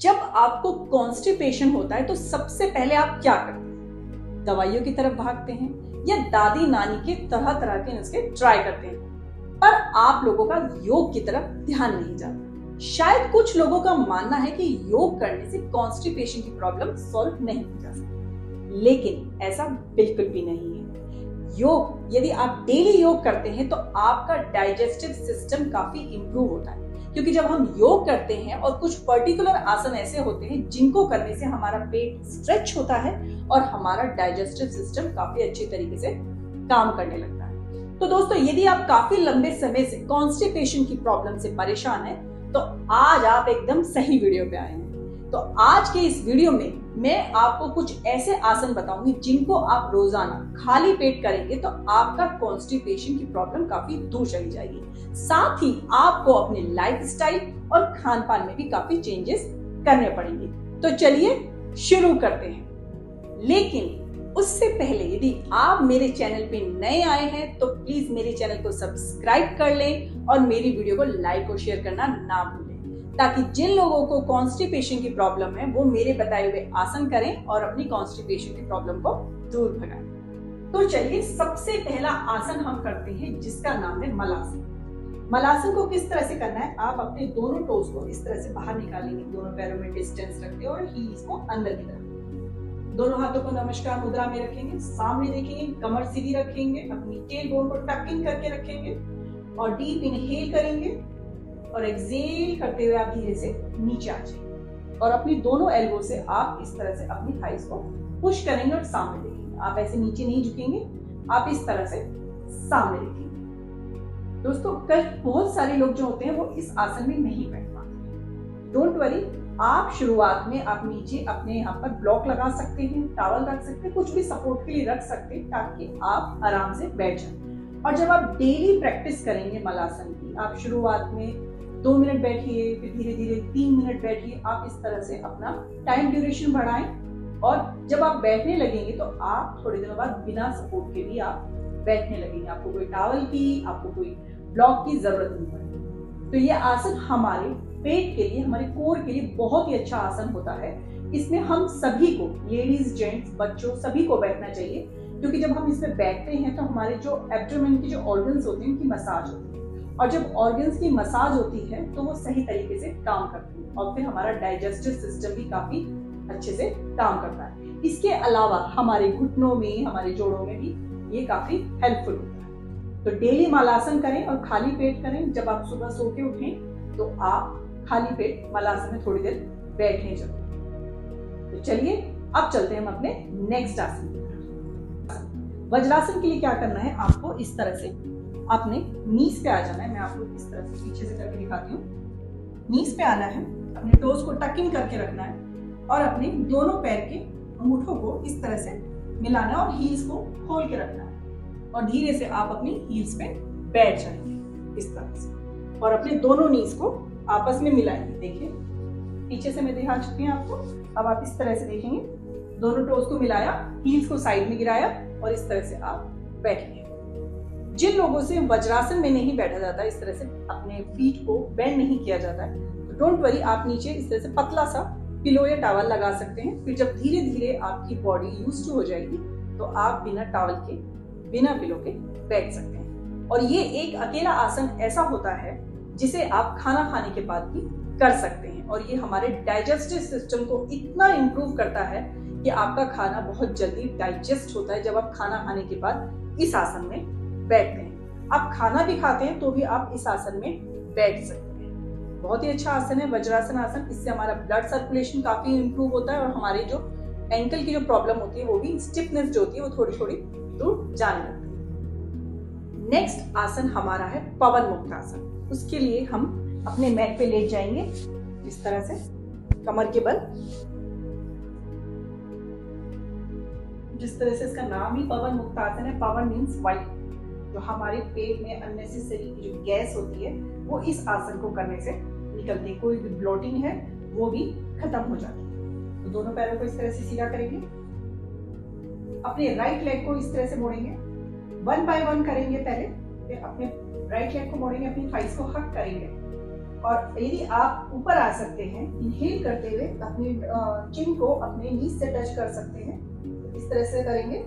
जब आपको कॉन्स्टिपेशन होता है तो सबसे पहले आप क्या करते हैं? दवाइयों की तरफ भागते हैं या दादी नानी के तरह तरह के नुस्खे ट्राई करते हैं, पर आप लोगों का योग की तरफ ध्यान नहीं जाता। शायद कुछ लोगों का मानना है कि योग करने से कॉन्स्टिपेशन की प्रॉब्लम सॉल्व नहीं हो जा सकती, लेकिन ऐसा बिल्कुल भी नहीं है। योग यदि आप डेली योग करते हैं तो आपका डाइजेस्टिव सिस्टम काफी इंप्रूव होता है, क्योंकि जब हम योग करते हैं और कुछ पर्टिकुलर आसन ऐसे होते हैं जिनको करने से हमारा पेट स्ट्रेच होता है और हमारा डाइजेस्टिव सिस्टम काफी अच्छी तरीके से काम करने लगता है। तो दोस्तों, यदि आप काफी लंबे समय से कॉन्स्टिपेशन की प्रॉब्लम से परेशान हैं, तो आज आप एकदम सही वीडियो पे आए हैं। तो आज के इस वीडियो में मैं आपको कुछ ऐसे आसन बताऊंगी जिनको आप रोजाना खाली पेट करेंगे तो आपका कॉन्स्टिपेशन की प्रॉब्लम काफी दूर चली जाएगी। साथ ही आपको अपने लाइफस्टाइल और खान पान में भी काफी चेंजेस करने पड़ेंगे। तो चलिए शुरू करते हैं। लेकिन उससे पहले यदि आप मेरे चैनल पे नए आए हैं तो प्लीज मेरे चैनल को सब्सक्राइब कर लें और मेरी वीडियो को लाइक और शेयर करना ना भूलें, ताकि जिन लोगों को कॉन्स्टिपेशन की प्रॉब्लम है वो मेरे बताए हुए आसन करें और अपनी कॉन्स्टिपेशन की प्रॉब्लम को दूर भगाएं। तो चलिए, सबसे पहला आसन हम करते हैं जिसका नाम है मलासन। मलासन को किस तरह से करना है? आप अपने दोनों टोज को इस तरह से बाहर निकालेंगे, दोनों पैरों में डिस्टेंस रखते और हील्स को अंदर की तरफ, दोनों हाथों को नमस्कार मुद्रा में रखेंगे, सामने देखेंगे, कमर सीधी रखेंगे, अपनी टेल बोन को टक इन करके रखेंगे और डीप इनहेल करेंगे और एक्सहेल करते हुए आप धीरे से नीचे आ जाएंगे और अपनी दोनों एल्बो से आप इस तरह से अपनी थाइस को पुश करेंगे और सामने देखेंगे। आप ऐसे नीचे नहीं झुकेंगे, आप इस तरह से सामने देखेंगे। दोस्तों, बहुत सारे लोग जो होते हैं वो इस आसन में नहीं बैठ पाते। डोंट वरी, आप शुरुआत में आप नीचे अपने यहाँ पर ब्लॉक लगा सकते हैं, टॉवल रख सकते हैं, कुछ भी सपोर्ट के लिए रख सकते हैं ताकि आप आराम से बैठ जाएं। और जब आप डेली प्रैक्टिस करेंगे मलासन की, आप शुरुआत में 2 मिनट बैठिए, फिर धीरे धीरे 3 मिनट बैठिए, आप इस तरह से अपना टाइम ड्यूरेशन बढ़ाएं और जब आप बैठने लगेंगे तो आप थोड़ी देर बाद बिना सपोर्ट के भी आप बैठने लगेंगे। आपको कोई टॉवल की, आपको कोई ब्लॉक की जरूरत नहीं पड़ेगी। तो ये आसन हमारे पेट के लिए, हमारे कोर के लिए बहुत ही अच्छा आसन होता है। इसमें हम सभी को, लेडीज, जेंट्स, बच्चों, सभी को बैठना चाहिए, क्योंकि जब हम इसमें बैठते हैं तो हमारे जो एब्डोमेन के जो ऑर्गन्स होते हैं उनकी मसाज होती है और जब ऑर्गन्स की मसाज होती है तो वो सही तरीके से काम करती है और फिर हमारा डाइजेस्टिव सिस्टम भी काफी अच्छे से काम करता है। इसके अलावा हमारे घुटनों में, हमारे जोड़ों में भी ये काफी हेल्पफुल होता है। तो डेली मलासन करें और खाली पेट करें। जब आप सुबह सो के उठें तो आप खाली पेट मलासन में थोड़ी देर बैठने जाओ। तो चलिए, अब चलते हैं हम अपने नेक्स्ट आसन की तरफ। वज्रासन के लिए क्या करना है? आपको इस तरह से अपने नीज पे आ जाना है। मैं आपको इस तरह से पीछे से करके दिखाती हूँ। नीज पे आना है, अपने टोज को टक इन करके रखना है और अपने दोनों पैर के अंगूठों को इस तरह से मिलाना है और हील्स को खोल के रखना है और धीरे से आप अपनी हील्स पे बैठ जाएंगे इस तरह से और अपने दोनों नीज को आपस में मिलाएंगे। देखिए, पीछे से मैं दिखा चुकी हूँ आपको। अब आप इस तरह से देखेंगे, दोनों टोज को मिलाया, हील्स को साइड में गिराया और इस तरह से आप बैठेंगे। जिन लोगों से वज्रासन में नहीं बैठा जाता, इस तरह से अपने फीट को बेंड नहीं किया जाता है, तो डोंट वरी, आप नीचे इस तरह से पतला सा पिलो या टॉवल लगा सकते हैं। फिर जब धीरे धीरे आपकी बॉडी यूज्ड टू हो जाएगी तो आप बिना टॉवल के, बिना पिलो के बैठ सकते हैं। और ये एक अकेला आसन ऐसा होता है जिसे आप खाना खाने के बाद भी कर सकते हैं और ये हमारे डाइजेस्टिव सिस्टम को इतना इंप्रूव करता है कि आपका खाना बहुत जल्दी डाइजेस्ट होता है जब आप खाना खाने के बाद इस आसन में बैठते हैं। आप खाना भी खाते हैं तो भी आप इस आसन में बैठ सकते हैं। बहुत ही अच्छा आसन है वज्रासन आसन। इससे हमारा ब्लड सर्कुलेशन काफी इंप्रूव होता है और हमारे जो एंकल की जो प्रॉब्लम होती है, वो भी स्टिफनेस जो होती है वो थोड़ी थोड़ी दूर जाने लगती है। नेक्स्ट आसन हमारा है पवन मुक्त आसन। उसके लिए हम अपने मैट पे लेट जाएंगे इस तरह से, कमर के बल। जिस तरह से इसका नाम ही पवन मुक्त आसन है, पवन मीन्स वायु। जो हमारे पेट में अननेसेसरी की जो गैस होती है वो इस आसन को करने से निकलती है। कोई भी ब्लोटिंग है वो भी खत्म हो जाती है। तो दोनों पैरों को इस तरह से सीधा करेंगे, अपने राइट लेग को इस तरह से मोड़ेंगे, 1 बाय 1 करेंगे पहले, फिर अपने राइट लेग को मोड़ेंगे, अपनी थाइस को हक करेंगे और यदि आप ऊपर आ सकते हैं, इनहेल करते हुए अपनी चिन को अपने नीज से टच कर सकते हैं, इस तरह से करेंगे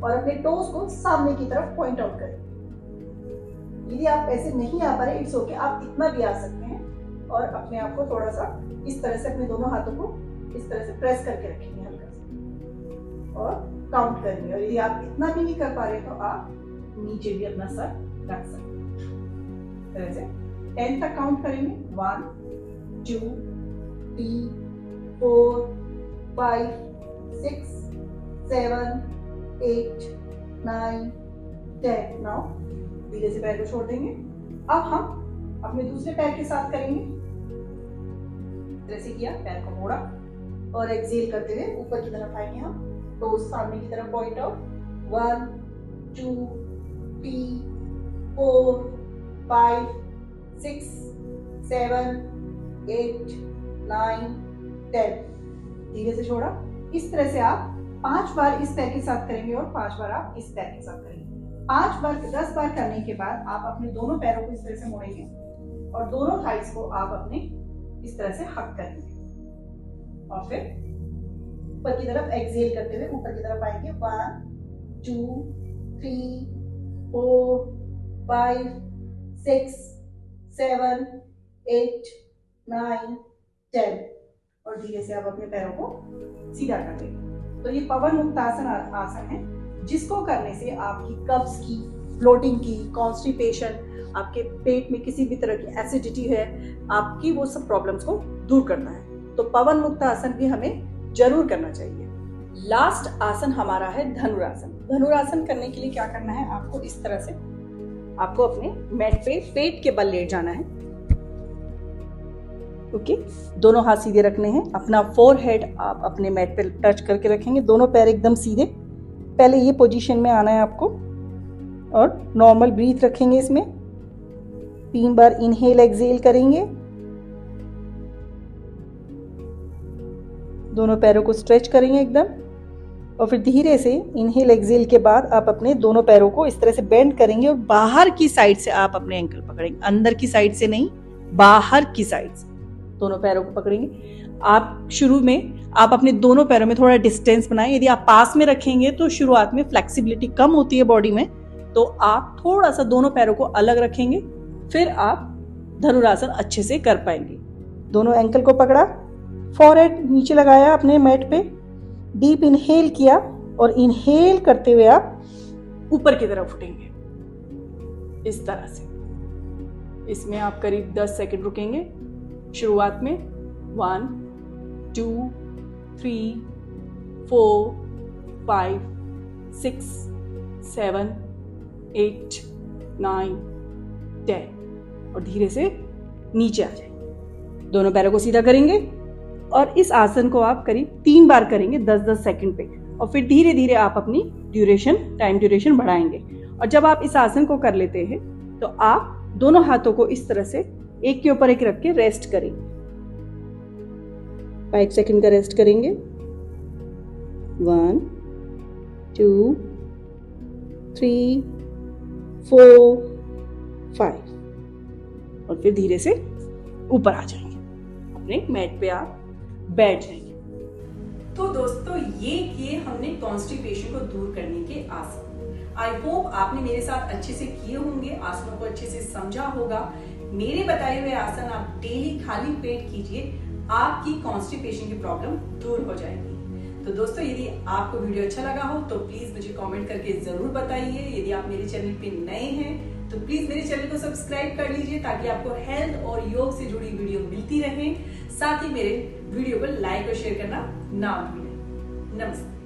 और अपने टोज को सामने की तरफ पॉइंट आउट करेंगे। यदि आप ऐसे नहीं आ पा रहे, इट्स ओके, आप इतना भी आ सकते हैं और अपने आप को थोड़ा सा इस तरह से अपने दोनों हाथों को इस तरह से प्रेस करके रखेंगे हल्का सा और काउंट करेंगे। और यदि आप इतना भी नहीं कर पा रहे तो आप नीचे भी अपना सर रख सकते हैं। इस तरह से 10 तक काउंट करेंगे। 1 2 3 4 5 6 7 8 9 10। नाउ धीरे से पैर को छोड़ देंगे। अब हम अपने दूसरे पैर के साथ करेंगे। जैसे किया, पैर को मोड़ा और एक्सेल करते हुए ऊपर की तरफ आएंगे हम, टोज सामने की तरफ पॉइंट आउट। 1 2 3 4 5 6 7 8 9 10। धीरे से छोड़ा। इस तरह से आप 5 बार इस पैर के साथ करेंगे और 5 बार आप इस पैर के साथ करेंगे। 5 बार 10 बार करने के बाद आप अपने दोनों पैरों को इस तरह से मोड़ेंगे और दोनों थाइस को आप अपने इस तरह से हक करेंगे और फिर ऊपर की तरफ एक्सेल करते हुए ऊपर की तरफ आएंगे। 1 2 3 4 5 6 7 8 9 10 और धीरे से आप अपने पैरों को सीधा कर देंगे। तो ये पवन मुक्त आसन है, जिसको करने से आपकी कब्ज की, फ्लोटिंग की, कॉन्स्टिपेशन, आपके पेट में किसी भी तरह की एसिडिटी है, आपकी वो सब प्रॉब्लम्स को दूर करना है। तो पवन मुक्त आसन भी हमें जरूर करना चाहिए। लास्ट आसन हमारा है धनुरासन। धनुरासन करने के लिए क्या करना है, आपको इस तरह से आपको अपने मैट पे पेट के बल लेट जाना है। ओके, दोनों हाथ सीधे रखने हैं। अपना फोरहेड आप अपने मैट पे टच करके रखेंगे, दोनों पैर एकदम सीधे। पहले ये पोजीशन में आना है आपको और नॉर्मल ब्रीथ रखेंगे। इसमें 3 बार इनहेल एक्सेल करेंगे। दोनों पैरों को स्ट्रेच करेंगे एकदम और फिर धीरे से इनहेल एक्सेल के बाद आप अपने दोनों पैरों को इस तरह से बेंड करेंगे और बाहर की साइड से आप अपने एंकल पकड़ेंगे। अंदर की साइड से नहीं, बाहर की साइड से दोनों पैरों को पकड़ेंगे। आप शुरू में आप अपने दोनों पैरों में थोड़ा डिस्टेंस बनाएं। यदि आप पास में रखेंगे तो शुरुआत में फ्लेक्सिबिलिटी कम होती है बॉडी में, तो आप थोड़ा सा दोनों पैरों को अलग रखेंगे, फिर आप धनुरासन अच्छे से कर पाएंगे। दोनों एंकल को पकड़ा, फॉरहेड नीचे लगाया अपने मैट पे, डीप इनहेल किया और इनहेल करते हुए आप ऊपर की तरफ उठेंगे इस तरह से। इसमें आप करीब 10 सेकंड रुकेंगे। शुरुआत में 1 2 3 4 5 6 7 8 9 10 और धीरे से नीचे आ जाएंगे। दोनों पैरों को सीधा करेंगे और इस आसन को आप करीब 3 बार करेंगे 10-10 सेकंड पे और फिर धीरे धीरे आप अपनी टाइम ड्यूरेशन बढ़ाएंगे। और जब आप इस आसन को कर लेते हैं तो आप दोनों हाथों को इस तरह से एक के ऊपर एक रख के रेस्ट करेंगे। 5 सेकंड का रेस्ट करेंगे। 1 2 3 4 5 और फिर धीरे से ऊपर आ जाएंगे, अपने मैट पे आप बैठ जाएंगे। तो दोस्तों, ये किए हमने कॉन्स्टिपेशन को दूर करने के आसन। आई होप आपने मेरे साथ अच्छे से किए होंगे, आसनों को अच्छे से समझा होगा। मेरे बताए हुए आसन आप डेली खाली पेट कीजिए, आपकी कॉन्स्टिपेशन की प्रॉब्लम दूर हो जाएगी। तो दोस्तों, यदि आपको वीडियो अच्छा लगा हो तो प्लीज मुझे कमेंट करके जरूर बताइए। यदि आप मेरे चैनल पे नए हैं तो प्लीज मेरे चैनल को सब्सक्राइब कर लीजिए ताकि आपको हेल्थ और योग से जुड़ी वीडियो मिलती रहे। साथ ही मेरे वीडियो को लाइक और शेयर करना ना भूलें। नमस्ते।